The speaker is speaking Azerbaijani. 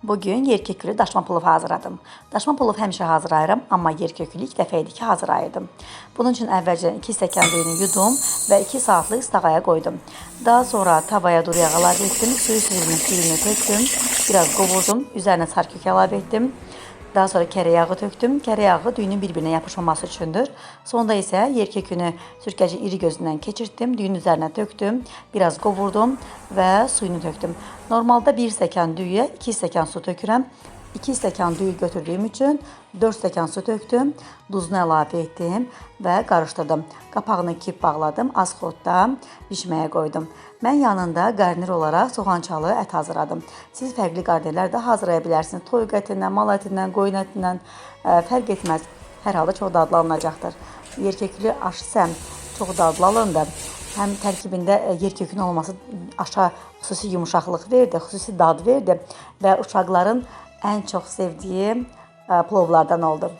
Bugün yerköklü daşma pulov hazırladım. Daşma pulov həmişə hazırlayıram, amma yerköklü ilk dəfə idi ki hazırlayırdım. Bunun üçün əvvəlcə 2 stəkan düyünü yudum və 2 saatlıq ıstağaya qoydum. Daha sonra tavaya duru yağ əlavə etdim, suyu süzülmüş suyunu tökdüm, biraz qovurdum, üzərinə sarı kök əlavə etdim. Daha sonra kərə yağı tökdüm. Kərə yağı düyünün bir-birinə yapışmaması üçündür. Sonda isə yerkökünü sürtkəcin iri gözündən keçirtdim, düyünün üzərinə tökdüm, biraz qovurdum və suyunu tökdüm. Normalda 1 stəkan düyüyə 2 stəkan su tökürəm. 2 stəkan düyü götürdüyüm üçün 4 stəkan su tökdüm, duzunu əlavə etdim və qarışdırdım. Qapağını kip bağladım, az xodda bişməyə qoydum. Mən yanında qarnir olaraq soğançalı ət hazırladım. Siz fərqli qarnirlər də hazırlaya bilərsiniz. Toyuq ətindən, mal ətindən, qoyun ətindən fərq etməz. Hər halda çox dadlı alınacaqdır. Yerköklü aş isə çox dadlı alındı. Həm tərkibində yerkökün olması aşa xüsusi yumuşaqlıq verdi, xüsusi dad verdi və uşaqların ən çox sevdiyi plovlardan oldu.